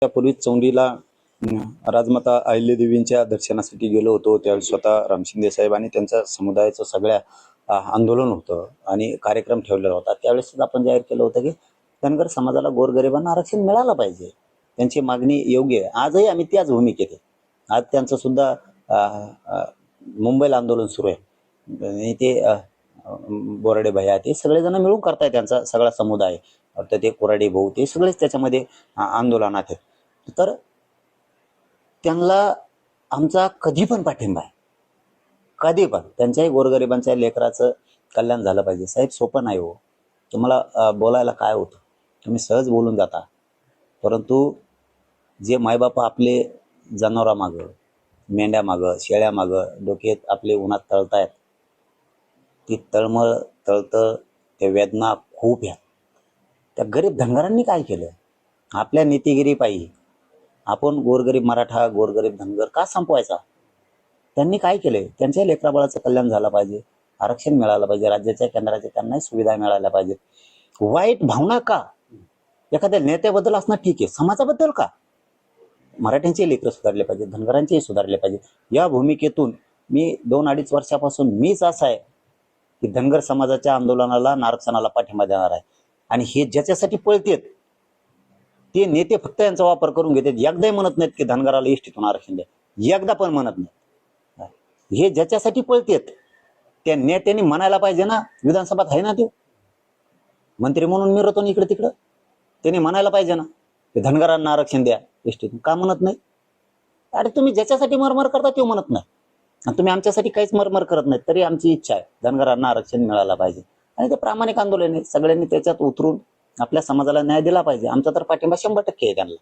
त्यापूर्वी चौंडीला राजमाता अहिल्यादेवींच्या दर्शनासाठी गेलो होतो. त्यावेळी स्वतः रामशिंदे साहेब आणि त्यांच्या समुदायाचं सगळ्या आंदोलन होतं आणि कार्यक्रम ठेवलेला होता. त्यावेळेस आपण जाहीर केलं होतं की धनगर समाजाला गोरगरिबांना आरक्षण मिळालं पाहिजे. त्यांची मागणी योग्य आहे. आजही आम्ही त्याच भूमिकेत आहे. आज त्यांचं सुद्धा मुंबईला आंदोलन सुरू आहे आणि ते बोराडे भैया ते सगळेजण मिळून करतायत. त्यांचा सगळा समुदाय तर ते कोराडे भाऊ ते सगळेच त्याच्यामध्ये आंदोलनात आहेत. तर त्यांना आमचा कधी पण पाठिंबा आहे. कधी पण त्यांच्याही गोरगरिबांच्या लेकराचं कल्याण झालं पाहिजे. साहेब सोपं नाही हो. तुम्हाला बोलायला काय होतं, तुम्ही सहज बोलून जाता. परंतु जे मायबाप आपले जनावरामागं, मेंढ्यामागं, शेळ्यामागं डोक्यात आपले उन्हात तळतायत, ती तळमळ तळतं, त्या वेदना खूप ह्या. त्या गरीब धनगरांनी काय केलं? आपल्या नीतिगिरी पायी आपण गोरगरीब मराठा, गोरगरीब धनगर का संपवायचा? त्यांनी काय केलंय? त्यांच्या लेकराबाळाचं कल्याण झालं पाहिजे, आरक्षण मिळालं पाहिजे, राज्याच्या केंद्राच्या त्यांनाही सुविधा मिळाल्या पाहिजेत. वाईट भावना का? एखाद्या नेत्याबद्दल असणं ठीक आहे, समाजाबद्दल का? मराठ्यांचे लेकर सुधारले पाहिजे, धनगरांचेही सुधारले पाहिजे. या भूमिकेतून मी 2-2.5 वर्षापासून मीच असा आहे की धनगर समाजाच्या आंदोलनाला, आरक्षणाला पाठिंबा देणार आहे. आणि हे ज्याच्यासाठी पळतेत ते नेते फक्त यांचा वापर करून घेतात. एकदाही म्हणत नाहीत की धनगराला इष्टीतून आरक्षण द्या, एकदा पण म्हणत नाही. हे ज्याच्यासाठी पळतेत त्या नेत्यांनी म्हणायला पाहिजे ना. विधानसभात आहे ना, ते मंत्री म्हणून मिरवतो इकडे तिकडं. त्यांनी म्हणायला पाहिजे ना की धनगरांना आरक्षण द्या इष्टीतून. का म्हणत नाही? अरे तुम्ही ज्याच्यासाठी मरमर करता ते म्हणत नाही, आणि तुम्ही आमच्यासाठी काहीच मरमर करत नाही. तरी आमची इच्छा आहे धनगरांना आरक्षण मिळायला पाहिजे. आणि ते प्रामाणिक आंदोलन आहे. सगळ्यांनी त्याच्यात उतरून आपल्या समाजाला न्याय दिला पाहिजे. आमचा तर पाठिंबा 100% आहे त्यांना.